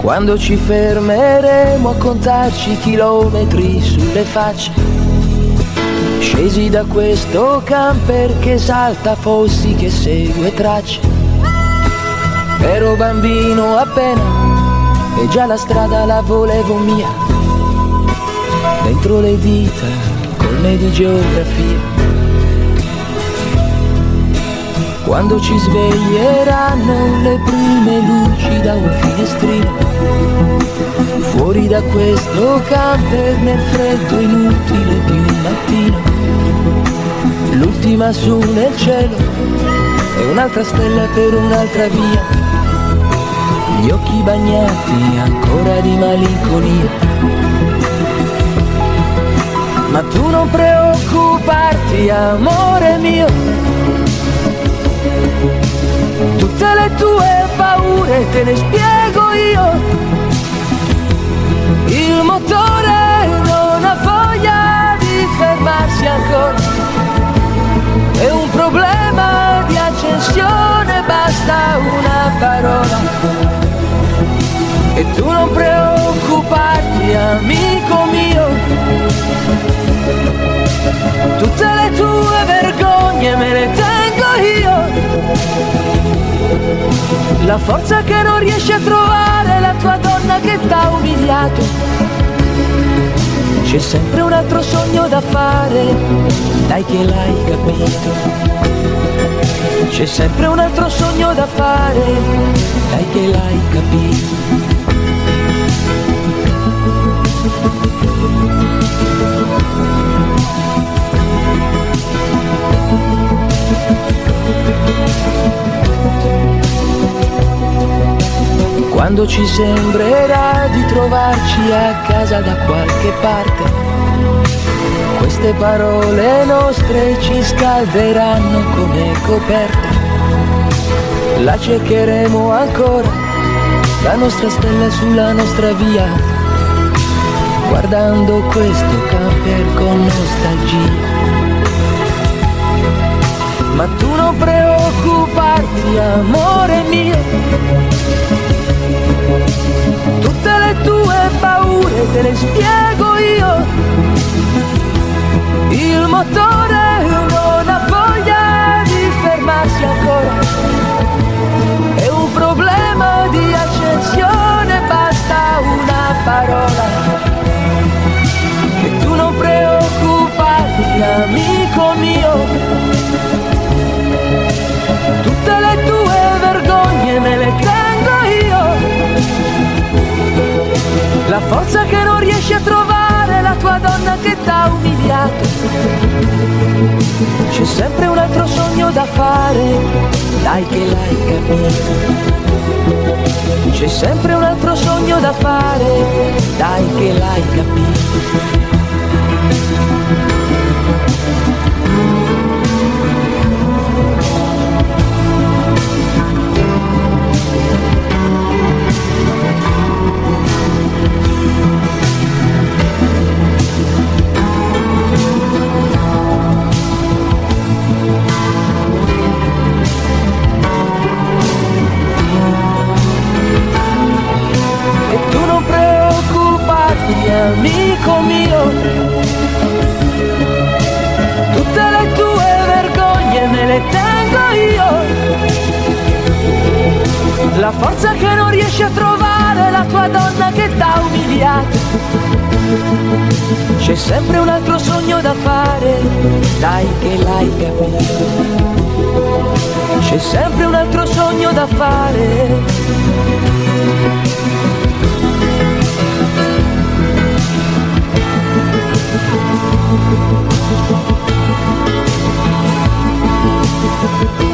quando ci fermeremo a contarci chilometri sulle facce. Scesi da questo camper che salta fossi, che segue tracce. Ero bambino appena e già la strada la volevo mia, dentro le dita colme di geografia. Quando ci sveglieranno le prime luci da un finestrino, fuori da questo camper nel freddo inutile di un mattino. L'ultima su nel cielo e un'altra stella per un'altra via, gli occhi bagnati ancora di malinconia. Ma tu non preoccuparti, amore mio, tutte le tue paure te ne spiego io. Il motore non ha voglia di fermarsi ancora, è un problema di accensione, basta una parola. E tu non preoccuparti, amico mio, tutte le tue vergogne me le tengo io. La forza che non riesci a trovare la tua donna che t'ha umiliato. C'è sempre un altro sogno da fare, dai che l'hai capito. C'è sempre un altro sogno da fare, dai che l'hai capito. Quando ci sembrerà di trovarci a casa da qualche parte, queste parole nostre ci scalderanno come coperta. La cercheremo ancora, la nostra stella sulla nostra via, guardando questo camper con nostalgia. Ma tu non preoccuparti, amore mio, tutte le tue paure te le spiego io. Il motore non ha voglia di fermarsi ancora, è un problema di accensione, basta una parola. E tu non preoccuparti, amico mio, tutte le tue vergogne me le tengo io. La forza che non riesci a trovare la tua donna che t'ha umiliato. C'è sempre un altro sogno da fare, dai che l'hai capito. C'è sempre un altro sogno da fare, dai che l'hai capito. Amico mio, tutte le tue vergogne me le tengo io. La forza che non riesci a trovare la tua donna che t'ha umiliato. C'è sempre un altro sogno da fare, dai che l'hai capito. C'è sempre un altro sogno da fare. Thank you.